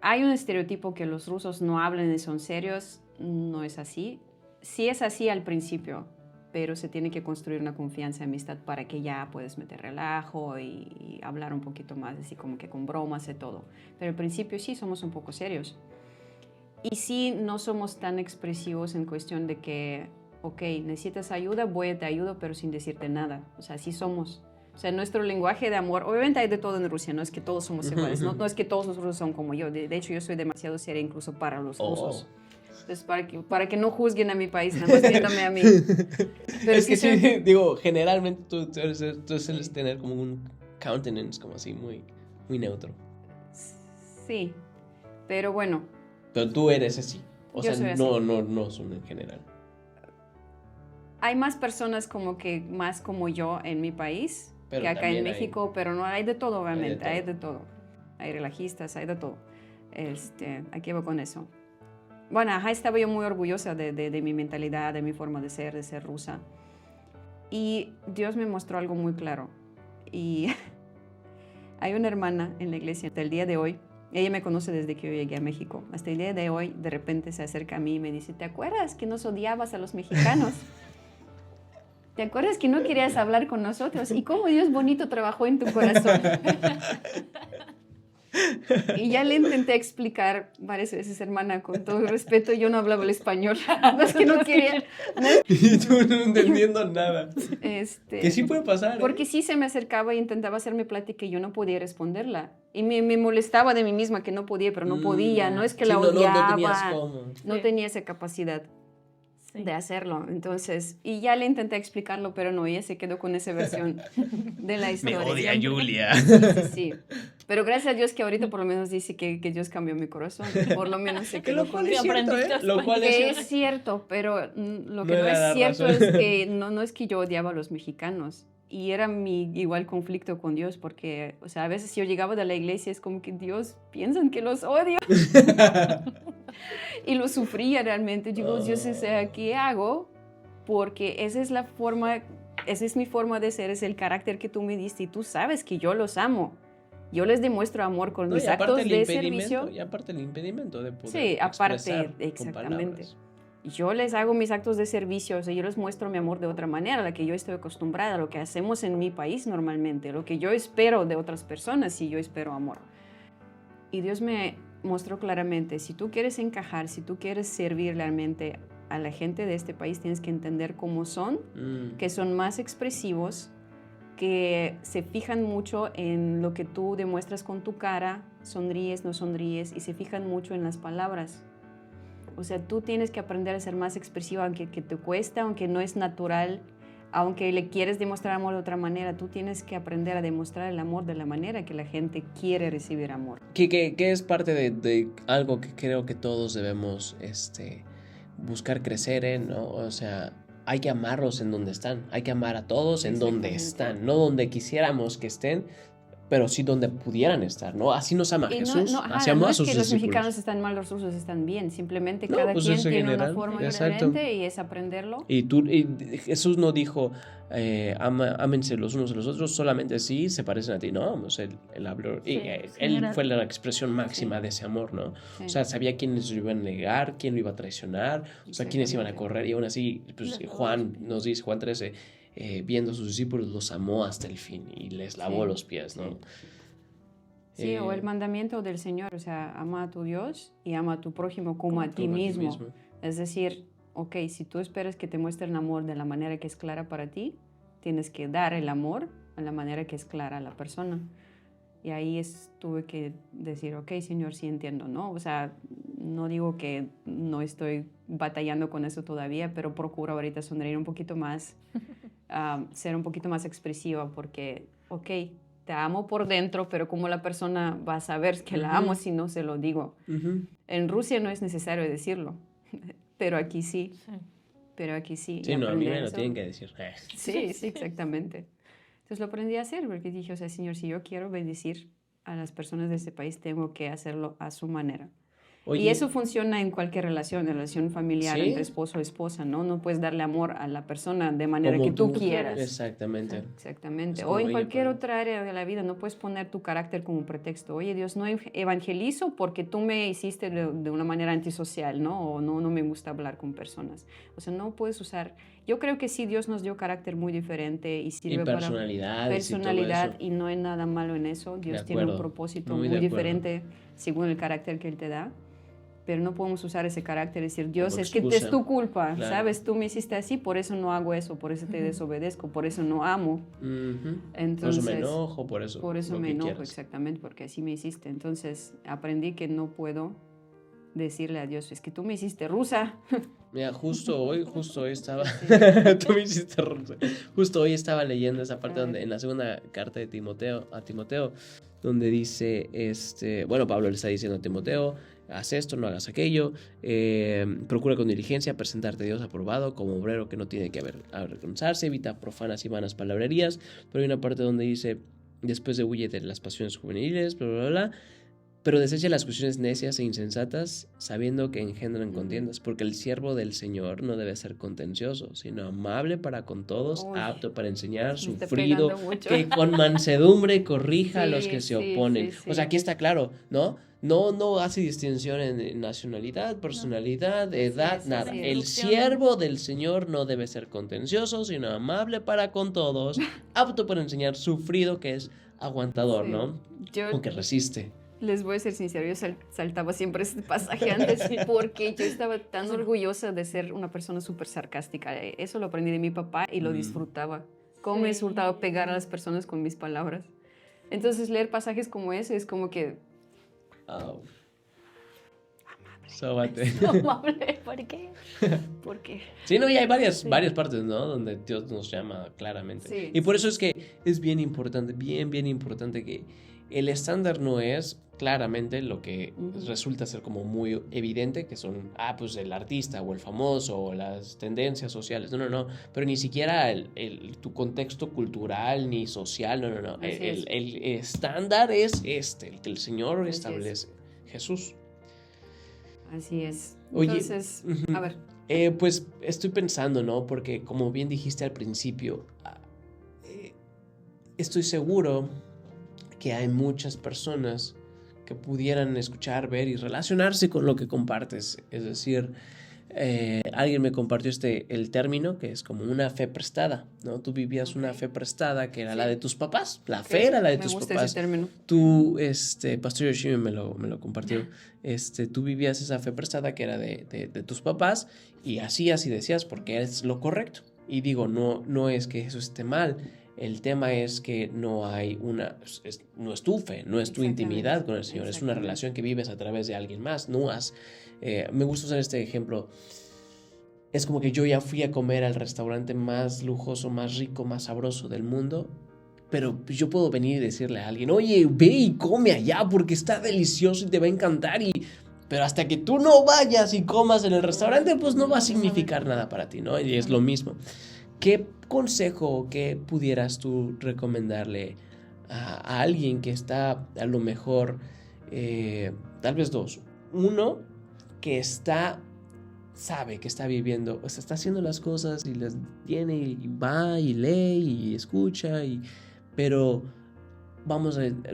[SPEAKER 1] Hay un estereotipo que los rusos no hablan y son serios. No es así. Sí es así al principio, pero se tiene que construir una confianza y amistad para que ya puedas meter relajo y hablar un poquito más, así como que con bromas y todo. Pero al principio sí somos un poco serios. Y sí no somos tan expresivos en cuestión de que, ok, necesitas ayuda, voy y te ayudo, pero sin decirte nada. O sea, sí somos. O sea, nuestro lenguaje de amor, obviamente hay de todo en Rusia, no es que todos somos iguales, no es que todos los rusos son como yo. De hecho, yo soy demasiado seria incluso para los rusos. Entonces, para que no juzguen a mi país, nada más viéndome a mí. Pero
[SPEAKER 3] es que sí, digo, generalmente tú sueles tener como un countenance como así, muy, muy neutro.
[SPEAKER 1] Sí, pero bueno.
[SPEAKER 3] Pero tú eres así. O
[SPEAKER 1] Yo
[SPEAKER 3] sea,
[SPEAKER 1] soy
[SPEAKER 3] no son en general.
[SPEAKER 1] Hay más personas como que más como yo en mi país que acá en México, pero no hay de todo, obviamente, hay de todo. Hay relajistas, hay de todo. Aquí voy con eso. Bueno, estaba yo muy orgullosa de mi mentalidad, de mi forma de ser rusa. Y Dios me mostró algo muy claro. Y hay una hermana en la iglesia hasta el día de hoy. Ella me conoce desde que yo llegué a México. Hasta el día de hoy, de repente se acerca a mí y me dice, ¿te acuerdas que nos odiabas a los mexicanos? ¿Te acuerdas que no querías hablar con nosotros? ¿Y cómo Dios bonito trabajó en tu corazón? Y ya le intenté explicar varias veces, hermana, con todo el respeto, yo no hablaba el español. No es que no quería.
[SPEAKER 3] Y tú no entendiendo nada. Que sí puede pasar.
[SPEAKER 1] Porque sí se me acercaba e intentaba hacerme plática y yo no podía responderla. Y me molestaba de mí misma que no podía, pero no podía. No es que la odiaba.
[SPEAKER 3] No tenías cómo.
[SPEAKER 1] No tenía esa capacidad. de hacerlo. Entonces, y ya le intenté explicarlo, pero no, ella se quedó con esa versión de la historia.
[SPEAKER 3] Me odia Julia.
[SPEAKER 1] Sí. Pero gracias a Dios que ahorita por lo menos dice que Dios cambió mi corazón. Por lo menos se quedó con eso.
[SPEAKER 3] Lo cual
[SPEAKER 1] es cierto, pero lo que no es cierto es que no es que yo odiaba a los mexicanos. Y era mi igual conflicto con Dios, porque, o sea, a veces yo llegaba de la iglesia, es como que Dios, piensan que los odio. Y lo sufría realmente. Digo, Dios, o sea, ¿qué hago? Porque esa es mi forma de ser, es el carácter que tú me diste y tú sabes que yo los amo. Yo les demuestro amor con mis actos de servicio.
[SPEAKER 3] Y aparte el impedimento de poder
[SPEAKER 1] sí, aparte,
[SPEAKER 3] expresar
[SPEAKER 1] exactamente.
[SPEAKER 3] Con palabras.
[SPEAKER 1] Yo les hago mis actos de servicio, o sea, yo les muestro mi amor de otra manera, a la que yo estoy acostumbrada, a lo que hacemos en mi país normalmente, lo que yo espero de otras personas si yo espero amor. Y Dios me mostró claramente, si tú quieres encajar, si tú quieres servir realmente a la gente de este país, tienes que entender cómo son, que son más expresivos, que se fijan mucho en lo que tú demuestras con tu cara, sonríes, no sonríes, y se fijan mucho en las palabras. O sea, tú tienes que aprender a ser más expresiva, aunque que te cuesta, aunque no es natural, aunque le quieres demostrar amor de otra manera, tú tienes que aprender a demostrar el amor de la manera que la gente quiere recibir amor.
[SPEAKER 3] Que es parte de algo que creo que todos debemos buscar crecer en, ¿no? O sea, hay que amarlos en donde están, hay que amar a todos en donde están, no donde quisiéramos que estén, pero sí donde pudieran estar, ¿no? Así nos ama Jesús, así amó a sus discípulos. No es que
[SPEAKER 1] los mexicanos están mal, los rusos están bien, simplemente cada quien tiene una forma diferente y es aprenderlo.
[SPEAKER 3] Y Jesús no dijo, ámense los unos a los otros, solamente si se parecen a ti, ¿no? O sea, él habló, él fue la expresión máxima de ese amor, ¿no? Sí. O sea, sabía quiénes lo iban a negar, quién lo iba a traicionar, o sea, quiénes iban a correr, y aún así, pues Juan nos dice, Juan 13, viendo a sus discípulos, los amó hasta el fin y les lavó los pies, ¿no?
[SPEAKER 1] Sí, o el mandamiento del Señor, o sea, ama a tu Dios y ama a tu prójimo como a ti mismo. Es decir, ok, si tú esperas que te muestren amor de la manera que es clara para ti, tienes que dar el amor a la manera que es clara a la persona. Y ahí tuve que decir, ok, Señor, sí entiendo, ¿no? O sea, no digo que no estoy batallando con eso todavía, pero procuro ahorita sonreír un poquito más, ser un poquito más expresiva, porque, ok, te amo por dentro, pero ¿cómo la persona va a saber que la amo si no se lo digo? En Rusia no es necesario decirlo, pero aquí sí. Pero aquí sí.
[SPEAKER 3] Sí, no, a mí me lo tienen que decir.
[SPEAKER 1] Sí, exactamente. Entonces lo aprendí a hacer porque dije, o sea, Señor, si yo quiero bendecir a las personas de este país, tengo que hacerlo a su manera. Oye, y eso funciona en cualquier relación familiar, ¿sí? Entre esposo o esposa, ¿no? No puedes darle amor a la persona de manera como que tú quieras.
[SPEAKER 3] Exactamente.
[SPEAKER 1] Exactamente. O en cualquier otra área de la vida, no puedes poner tu carácter como pretexto. Oye, Dios, no evangelizo porque tú me hiciste de una manera antisocial, ¿no? O no me gusta hablar con personas. O sea, no puedes usar... Yo creo que sí, Dios nos dio carácter muy diferente y sirve para personalidad y no hay nada malo en eso. Dios tiene un propósito muy diferente según el carácter que Él te da. Pero no podemos usar ese carácter y decir, Dios, es que es tu culpa, claro. ¿Sabes? Tú me hiciste así, por eso no hago eso, por eso te desobedezco, por eso no amo. Entonces,
[SPEAKER 3] por eso me enojo, por eso
[SPEAKER 1] me enojo, exactamente, porque así me hiciste. Entonces, aprendí que no puedo decirle a Dios, es que tú me hiciste rusa.
[SPEAKER 3] Mira, justo hoy estaba... tú me hiciste rusa. Justo hoy estaba leyendo esa parte donde, en la segunda carta de Timoteo, donde dice, bueno, Pablo le está diciendo a Timoteo, haz esto, no hagas aquello, procura con diligencia presentarte a Dios aprobado como obrero que no tiene que avergonzarse, evita profanas y vanas palabrerías, pero hay una parte donde dice, después de huye de las pasiones juveniles, bla, bla, bla, pero desecha las cuestiones necias e insensatas, sabiendo que engendran contiendas, porque el siervo del Señor no debe ser contencioso, sino amable para con todos, apto para enseñar, sufrido, que con mansedumbre corrija a los que se oponen. Sí. O sea, aquí está claro, ¿no? No hace distinción en nacionalidad, personalidad, edad, nada. El siervo del Señor no debe ser contencioso, sino amable para con todos, apto para enseñar, sufrido, que es aguantador, ¿no? O que resiste.
[SPEAKER 1] Les voy a ser sincero, yo saltaba siempre este pasaje antes porque yo estaba tan orgullosa de ser una persona súper sarcástica. Eso lo aprendí de mi papá y lo disfrutaba. Cómo me disfrutaba pegar a las personas con mis palabras. Entonces leer pasajes como ese es como que...
[SPEAKER 3] Sóbate.
[SPEAKER 2] Amable, ¿por qué? ¿Por qué?
[SPEAKER 3] Sí, no, y hay varias partes, ¿no? Donde Dios nos llama claramente.
[SPEAKER 1] Sí,
[SPEAKER 3] y por eso es que es bien importante, bien importante que el estándar no es claramente lo que resulta ser como muy evidente, que son, pues el artista o el famoso o las tendencias sociales. No. Pero ni siquiera tu contexto cultural ni social, no. El estándar es el que el Señor establece, Jesús.
[SPEAKER 1] Así es.
[SPEAKER 3] Oye,
[SPEAKER 1] Entonces, a ver.
[SPEAKER 3] Pues estoy pensando, ¿no? Porque como bien dijiste al principio, estoy seguro que hay muchas personas que pudieran escuchar, ver y relacionarse con lo que compartes. Es decir, alguien me compartió el término que es como una fe prestada, ¿no? Tú vivías una fe prestada que era la de tus papás. La fe era la de tus papás. Me gusta
[SPEAKER 1] ese término.
[SPEAKER 3] Tú, Pastor Yoshimi me lo compartió. Tú vivías esa fe prestada que era de tus papás y hacías y decías porque es lo correcto. Y digo, no es que eso esté mal. El tema es que no hay no es tu fe, no es tu intimidad con el Señor, es una relación que vives a través de alguien más. Me gusta usar este ejemplo. Es como que yo ya fui a comer al restaurante más lujoso, más rico, más sabroso del mundo, pero yo puedo venir y decirle a alguien, oye, ve y come allá porque está delicioso y te va a encantar, pero hasta que tú no vayas y comas en el restaurante, pues no va a significar nada para ti, ¿no? Y es lo mismo. ¿Qué consejo o qué pudieras tú recomendarle a alguien que está a lo mejor, tal vez dos? Uno, que sabe que está viviendo, o sea, está haciendo las cosas y las tiene y va y lee y escucha, pero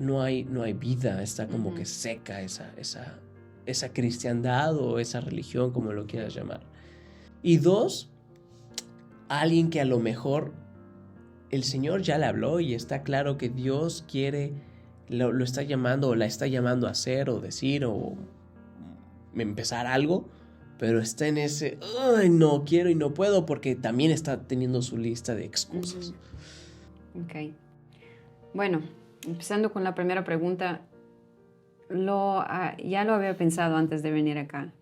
[SPEAKER 3] no hay vida, está como que seca esa cristiandad o esa religión, como lo quieras llamar. Y dos, alguien que a lo mejor el Señor ya le habló y está claro que Dios lo está llamando o la está llamando a hacer o decir o empezar algo, pero está en ese, ay, no quiero y no puedo, porque también está teniendo su lista de excusas.
[SPEAKER 1] Ok. Bueno, empezando con la primera pregunta, ya lo había pensado antes de venir acá.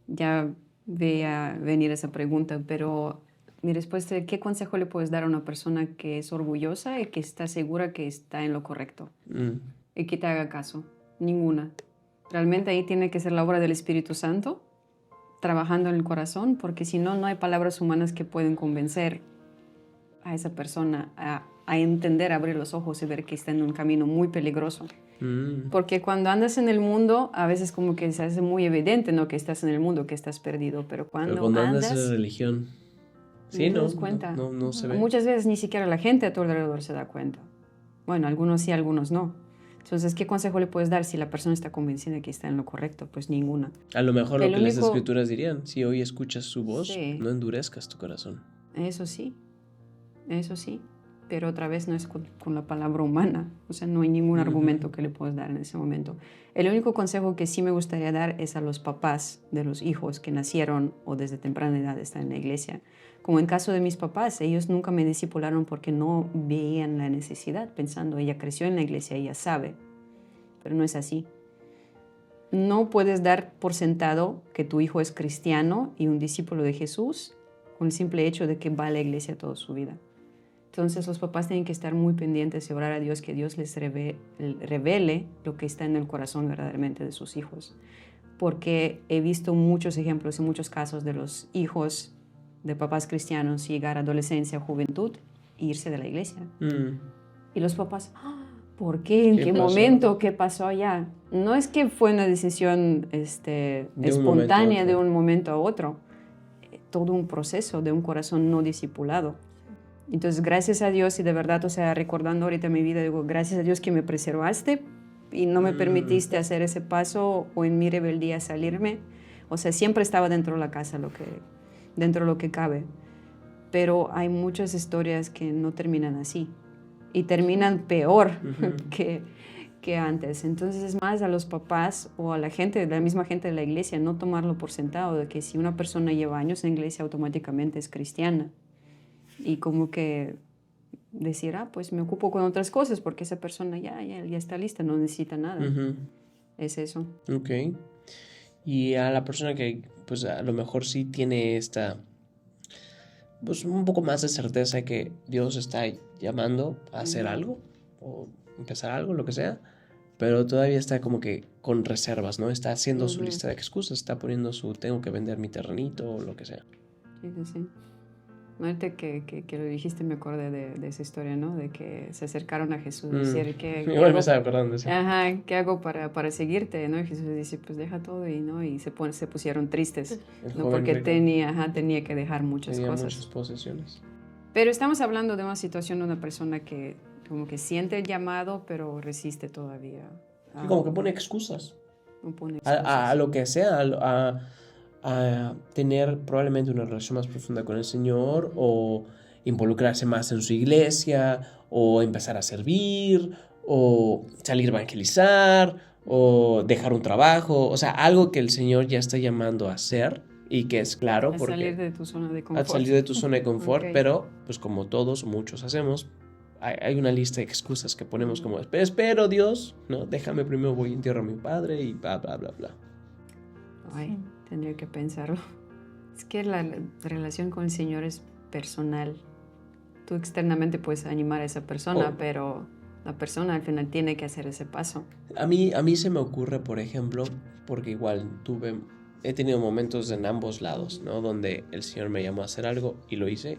[SPEAKER 1] Ya veía venir esa pregunta, pero mi respuesta es, ¿qué consejo le puedes dar a una persona que es orgullosa y que está segura que está en lo correcto? Y que te haga caso. Ninguna. Realmente ahí tiene que ser la obra del Espíritu Santo, trabajando en el corazón, porque si no, no hay palabras humanas que pueden convencer a esa persona a entender, a abrir los ojos y ver que está en un camino muy peligroso. Porque cuando andas en el mundo, a veces como que se hace muy evidente, ¿no? Que estás en el mundo, que estás perdido, pero cuando
[SPEAKER 3] andas en la religión, sí,
[SPEAKER 1] no te das cuenta.
[SPEAKER 3] No se ve.
[SPEAKER 1] Muchas veces ni siquiera la gente a tu alrededor se da cuenta. Bueno, algunos sí, algunos no. Entonces, ¿qué consejo le puedes dar si la persona está convencida de que está en lo correcto? Pues ninguna.
[SPEAKER 3] A lo mejor lo que las escrituras dirían, si hoy escuchas su voz, sí, no endurezcas tu corazón.
[SPEAKER 1] Eso sí, pero otra vez no es con la palabra humana, o sea, no hay ningún argumento que le puedas dar en ese momento. El único consejo que sí me gustaría dar es a los papás de los hijos que nacieron o desde temprana edad están en la iglesia. Como en caso de mis papás, ellos nunca me discipularon porque no veían la necesidad, pensando, ella creció en la iglesia, ella sabe, pero no es así. No puedes dar por sentado que tu hijo es cristiano y un discípulo de Jesús con el simple hecho de que va a la iglesia toda su vida. Entonces los papás tienen que estar muy pendientes y orar a Dios que Dios les revele lo que está en el corazón verdaderamente de sus hijos. Porque he visto muchos ejemplos y muchos casos de los hijos de papás cristianos llegar a adolescencia o juventud e irse de la iglesia. Y los papás, ¿por qué? ¿En qué momento? ¿Qué pasó allá? No es que fue una decisión espontánea de un momento a otro. Todo un proceso de un corazón no discipulado. Entonces, gracias a Dios y de verdad, o sea, recordando ahorita mi vida, digo, gracias a Dios que me preservaste y no me permitiste hacer ese paso o en mi rebeldía salirme. O sea, siempre estaba dentro de la casa, dentro de lo que cabe. Pero hay muchas historias que no terminan así y terminan peor que antes. Entonces, es más a los papás o a la gente, la misma gente de la iglesia, no tomarlo por sentado de que si una persona lleva años en la iglesia, automáticamente es cristiana. Y como que decir, pues me ocupo con otras cosas porque esa persona ya está lista, no necesita nada. Es eso.
[SPEAKER 3] Ok. Y a la persona que pues a lo mejor sí tiene esta, pues un poco más de certeza que Dios está llamando a hacer algo o empezar algo, lo que sea, pero todavía está como que con reservas, ¿no? Está haciendo su lista de excusas, está poniendo su tengo que vender mi terrenito o lo que sea.
[SPEAKER 1] Sí. Ahorita que lo dijiste me acordé de esa historia, ¿no? De que se acercaron a Jesús y decir que...
[SPEAKER 3] Igual me estaba acordando de eso.
[SPEAKER 1] Ajá, ¿qué hago para seguirte? ¿No? Y Jesús dice, pues deja todo y se pusieron tristes, ¿no? Porque tenía que dejar muchas cosas.
[SPEAKER 3] Muchas posesiones.
[SPEAKER 1] Pero estamos hablando de una situación de una persona que como que siente el llamado, pero resiste todavía.
[SPEAKER 3] Y como que pone excusas.
[SPEAKER 1] No pone excusas.
[SPEAKER 3] A lo que sea, a tener probablemente una relación más profunda con el Señor o involucrarse más en su iglesia o empezar a servir o salir a evangelizar o dejar un trabajo, o sea, algo que el Señor ya está llamando a hacer y que es claro.
[SPEAKER 1] A salir de tu zona de confort.
[SPEAKER 3] A salir de tu zona de confort, pero pues como todos, muchos hacemos, hay una lista de excusas que ponemos como, espero Dios, ¿no? Déjame primero, voy a entierro a mi padre y bla, bla, bla, bla.
[SPEAKER 1] Ay, tendría que pensarlo. Es que la relación con el Señor es personal. Tú externamente puedes animar a esa persona, pero la persona al final tiene que hacer ese paso.
[SPEAKER 3] A mí se me ocurre, por ejemplo, porque igual he tenido momentos en ambos lados, ¿no? Donde el Señor me llamó a hacer algo y lo hice,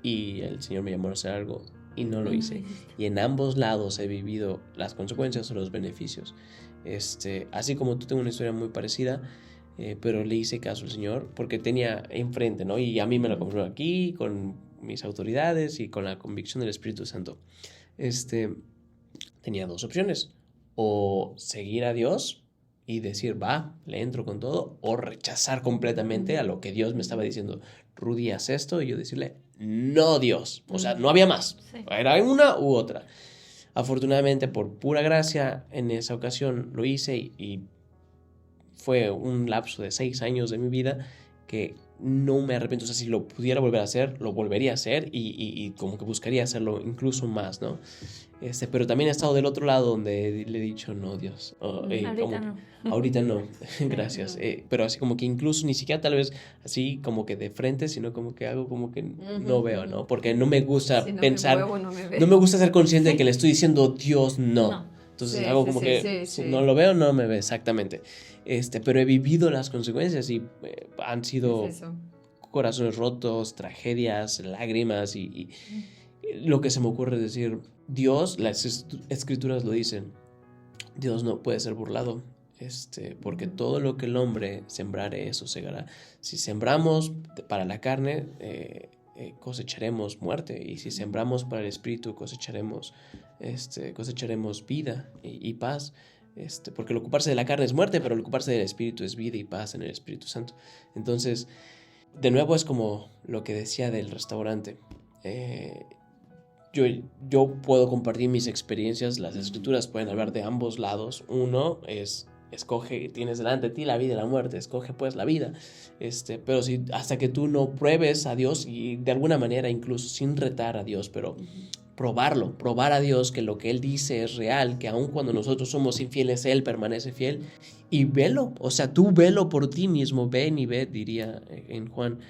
[SPEAKER 3] y el Señor me llamó a hacer algo y no lo hice. Y en ambos lados he vivido las consecuencias o los beneficios. Así como tú, tengo una historia muy parecida, pero le hice caso al Señor porque tenía enfrente, ¿no? Y a mí me lo confirmó aquí con mis autoridades y con la convicción del Espíritu Santo. Tenía dos opciones: o seguir a Dios y decir, va, le entro con todo, o rechazar completamente a lo que Dios me estaba diciendo. Rudy, haz esto, y yo decirle, no, Dios. O sea, no había más. Sí. Era una u otra. Afortunadamente, por pura gracia, en esa ocasión lo hice y fue un lapso de 6 años de mi vida que no me arrepiento. O sea, si lo pudiera volver a hacer, lo volvería a hacer y como que buscaría hacerlo incluso más, ¿no? Pero también he estado del otro lado donde le he dicho, no, Dios. Ahorita no, gracias. Pero así como que incluso ni siquiera tal vez así como que de frente, sino como que hago como que no veo, ¿no? Porque no me gusta pensar, no me gusta ser consciente de que le estoy diciendo, Dios, no. Entonces hago como que no lo veo, no me ve, exactamente. Pero he vivido las consecuencias y han sido corazones rotos, tragedias, lágrimas y lo que se me ocurre es decir, Dios, las escrituras lo dicen, Dios no puede ser burlado, porque todo lo que el hombre sembrare, eso segará. Si sembramos para la carne, cosecharemos muerte, y si sembramos para el espíritu, cosecharemos vida y paz. Porque el ocuparse de la carne es muerte, pero el ocuparse del espíritu es vida y paz en el Espíritu Santo. Entonces, de nuevo es como lo que decía del restaurante. Yo puedo compartir mis experiencias, las escrituras pueden hablar de ambos lados. Uno es, escoge, tienes delante de ti la vida y la muerte, escoge pues la vida. Pero si hasta que tú no pruebes a Dios, y de alguna manera incluso sin retar a Dios, pero probar a Dios que lo que Él dice es real, que aun cuando nosotros somos infieles, Él permanece fiel, y velo, o sea, tú velo por ti mismo, ven y ve, diría en Juan,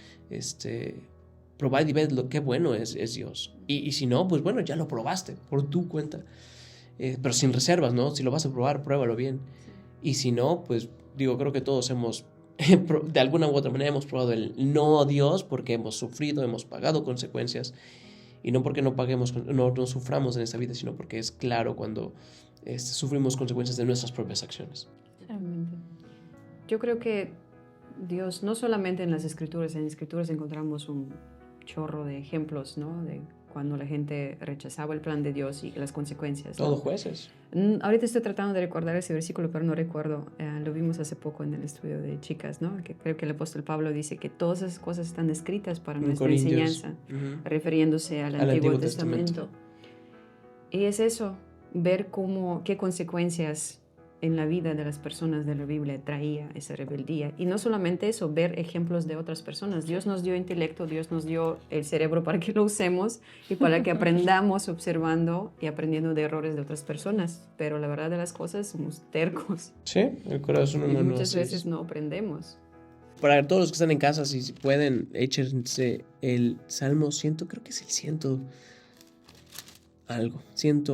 [SPEAKER 3] probad y ved lo que bueno es Dios, y si no, pues bueno, ya lo probaste por tu cuenta, pero sin reservas, ¿no? Si lo vas a probar, pruébalo bien, y si no, pues digo, creo que todos hemos de alguna u otra manera hemos probado el no a Dios, porque hemos sufrido, hemos pagado consecuencias. Y no porque no suframos en esta vida, sino porque es claro cuando sufrimos consecuencias de nuestras propias acciones.
[SPEAKER 1] Realmente. Yo creo que Dios, no solamente en las escrituras encontramos un chorro de ejemplos, ¿no? De cuando la gente rechazaba el plan de Dios y las consecuencias, ¿no?
[SPEAKER 3] Todos jueces.
[SPEAKER 1] Ahorita estoy tratando de recordar ese versículo, pero no recuerdo. Lo vimos hace poco en el estudio de chicas, ¿no? Que creo que el apóstol Pablo dice que todas esas cosas están escritas para nuestra enseñanza, refiriéndose al Antiguo Testamento. Y es eso, ver qué consecuencias en la vida de las personas de la Biblia traía esa rebeldía. Y no solamente eso, ver ejemplos de otras personas. Dios nos dio intelecto, Dios nos dio el cerebro para que lo usemos y para que aprendamos observando y aprendiendo de errores de otras personas. Pero la verdad de las cosas, somos tercos.
[SPEAKER 3] Sí, el corazón
[SPEAKER 1] Y
[SPEAKER 3] humano.
[SPEAKER 1] muchas veces no aprendemos.
[SPEAKER 3] Para todos los que están en casa, si pueden, échense el Salmo 100, creo que es el 100 algo, 100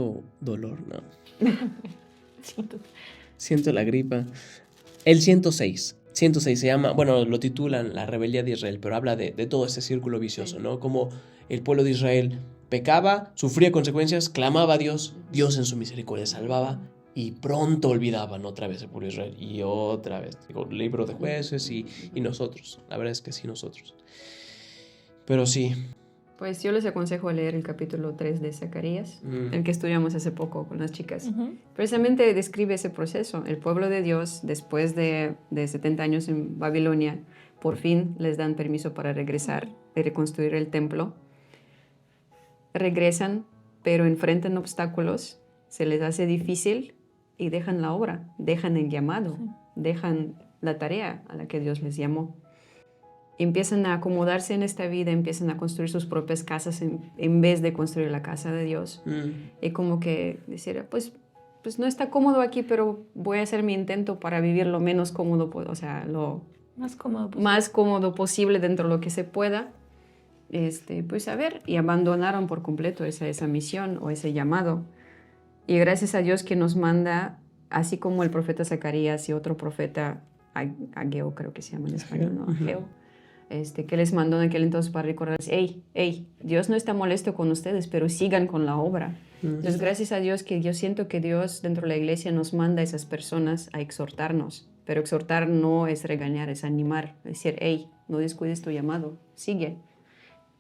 [SPEAKER 3] dolor, ¿no? Siento la gripa. El 106 se llama, bueno, lo titulan La rebeldía de Israel, pero habla de todo ese círculo vicioso, ¿no? Como el pueblo de Israel pecaba, sufría consecuencias, clamaba a Dios, Dios en su misericordia salvaba y pronto olvidaban otra vez el pueblo de Israel y otra vez. Digo, libro de Jueces y nosotros, la verdad es que sí, nosotros. Pero sí.
[SPEAKER 1] Pues yo les aconsejo leer el capítulo 3 de Zacarías, el que estudiamos hace poco con las chicas. Precisamente describe ese proceso. El pueblo de Dios, después de 70 años en Babilonia, por fin les dan permiso para regresar y reconstruir el templo. Regresan, pero enfrentan obstáculos, se les hace difícil y dejan la obra, dejan el llamado, dejan la tarea a la que Dios les llamó. Empiezan a acomodarse en esta vida, empiezan a construir sus propias casas en vez de construir la casa de Dios. Y como que decir, pues no está cómodo aquí, pero voy a hacer mi intento para vivir lo menos cómodo, o sea, lo más cómodo posible dentro de lo que se pueda. Pues a ver, y abandonaron por completo esa misión o ese llamado. Y gracias a Dios que nos manda, así como el profeta Zacarías y otro profeta, Ageo creo que se llama en español, ¿no? Ageo. Que les mandó en aquel entonces para recordarles, hey, Dios no está molesto con ustedes, pero sigan con la obra. Entonces, gracias a Dios que yo siento que Dios dentro de la iglesia nos manda a esas personas a exhortarnos, pero exhortar no es regañar, es animar, es decir, hey, no descuides tu llamado, sigue.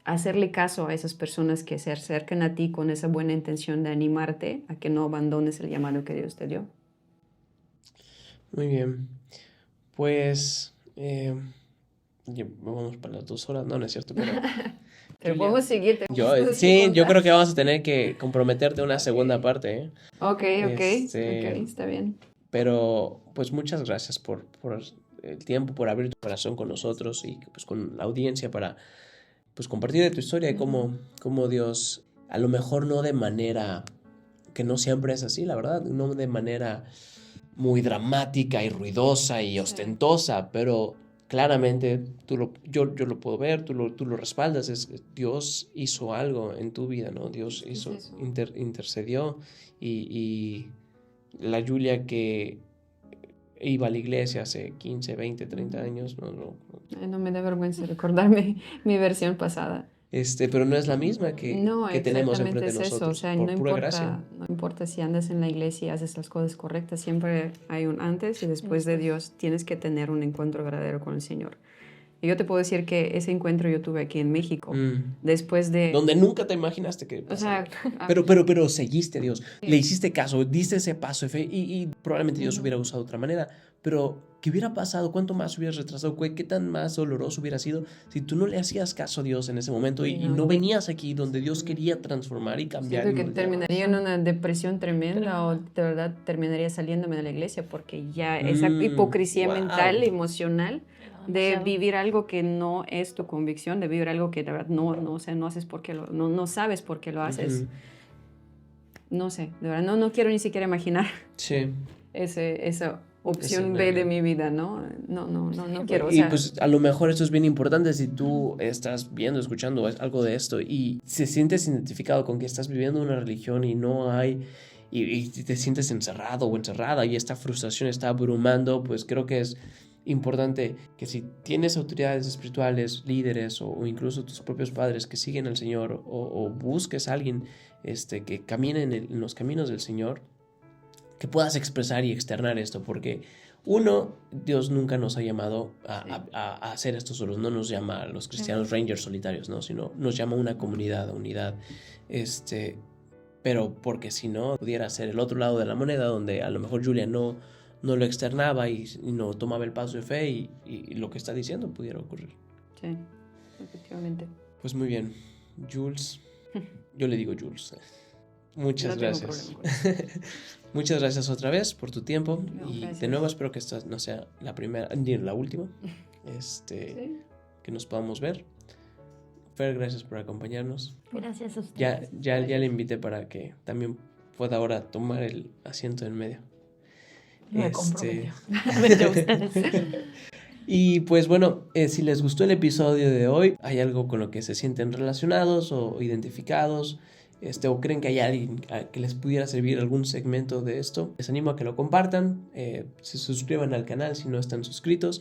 [SPEAKER 1] Hacerle caso a esas personas que se acercan a ti con esa buena intención de animarte a que no abandones el llamado que Dios te dio.
[SPEAKER 3] Muy bien, pues... vamos para las 2 horas, no es cierto, pero...
[SPEAKER 1] Pero podemos seguir.
[SPEAKER 3] Yo creo que vamos a tener que comprometerte una segunda parte, ¿eh?
[SPEAKER 1] Ok, está bien.
[SPEAKER 3] Pero, pues, muchas gracias por el tiempo, por abrir tu corazón con nosotros y pues con la audiencia para, pues, compartir de tu historia y cómo Dios, a lo mejor no de manera, que no siempre es así, la verdad, no de manera muy dramática y ruidosa y ostentosa, pero... Claramente, yo lo puedo ver, tú lo respaldas, Dios hizo algo en tu vida, ¿no? Dios intercedió y la Julia que iba a la iglesia hace 15, 20, 30 años,
[SPEAKER 1] no me da vergüenza recordarme mi versión pasada.
[SPEAKER 3] Pero no es la misma que tenemos enfrente de nosotros.
[SPEAKER 1] O sea, no importa si andas en la iglesia y haces las cosas correctas, siempre hay un antes y después de Dios. Tienes que tener un encuentro verdadero con el Señor. Y yo te puedo decir que ese encuentro yo tuve aquí en México, después de...
[SPEAKER 3] Donde nunca te imaginaste que pasara. O sea, pero seguiste a Dios, le hiciste caso, diste ese paso de fe y probablemente Dios hubiera usado de otra manera. Pero, ¿qué hubiera pasado? ¿Cuánto más hubieras retrasado? ¿Qué tan más doloroso hubiera sido si tú no le hacías caso a Dios en ese momento y no venías aquí donde Dios quería transformar y cambiar?
[SPEAKER 1] Siento que terminaría en una depresión tremenda o de verdad terminaría saliéndome de la iglesia porque ya esa hipocresía mental, emocional, de vivir algo que no es tu convicción, de vivir algo que de verdad no haces porque no sabes por qué lo haces. No sé, de verdad no quiero ni siquiera imaginar esa opción B de mi vida, ¿no? No quiero.
[SPEAKER 3] Y pues a lo mejor esto es bien importante si tú estás viendo, escuchando algo de esto y te sientes identificado con que estás viviendo una religión y no hay, y te sientes encerrado o encerrada y esta frustración está abrumando, pues creo que es importante que si tienes autoridades espirituales, líderes o incluso tus propios padres que siguen al Señor o busques a alguien que camine en los caminos del Señor, que puedas expresar y externar esto, porque Dios nunca nos ha llamado a hacer esto solos, no nos llama a los cristianos rangers solitarios, ¿no? Sino nos llama a una comunidad, a unidad, pero porque si no, pudiera ser el otro lado de la moneda, donde a lo mejor Julia no lo externaba y no tomaba el paso de fe y lo que está diciendo pudiera ocurrir.
[SPEAKER 1] Sí, efectivamente.
[SPEAKER 3] Pues muy bien, Jules, yo le digo Jules. Muchas
[SPEAKER 1] No tengo
[SPEAKER 3] gracias.
[SPEAKER 1] problema con eso.
[SPEAKER 3] Muchas gracias otra vez por tu tiempo.
[SPEAKER 1] No,
[SPEAKER 3] Y
[SPEAKER 1] gracias.
[SPEAKER 3] de nuevo espero que esta no sea la primera ni la última.
[SPEAKER 1] Sí.
[SPEAKER 3] Que nos podamos ver. Fer, gracias por acompañarnos.
[SPEAKER 2] Gracias a ustedes.
[SPEAKER 3] Ya le invité para que también pueda ahora tomar el asiento en medio.
[SPEAKER 2] Me comprometió. A ver, ya ustedes.
[SPEAKER 3] Y pues bueno, si les gustó el episodio de hoy, hay algo con lo que se sienten relacionados o identificados, o creen que hay alguien a que les pudiera servir algún segmento de esto, les animo a que lo compartan, se suscriban al canal si no están suscritos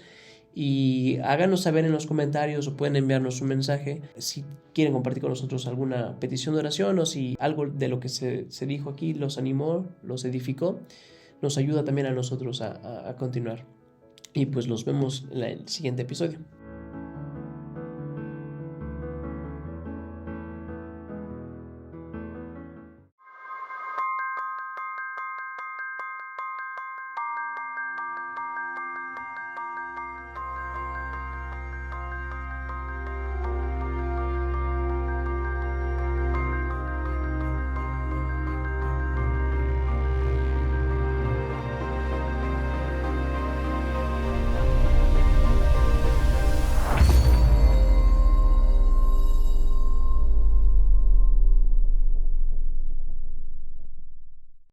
[SPEAKER 3] y háganos saber en los comentarios o pueden enviarnos un mensaje si quieren compartir con nosotros alguna petición de oración o si algo de lo que se dijo aquí los animó, los edificó, nos ayuda también a nosotros a continuar. Y pues los vemos en el siguiente episodio.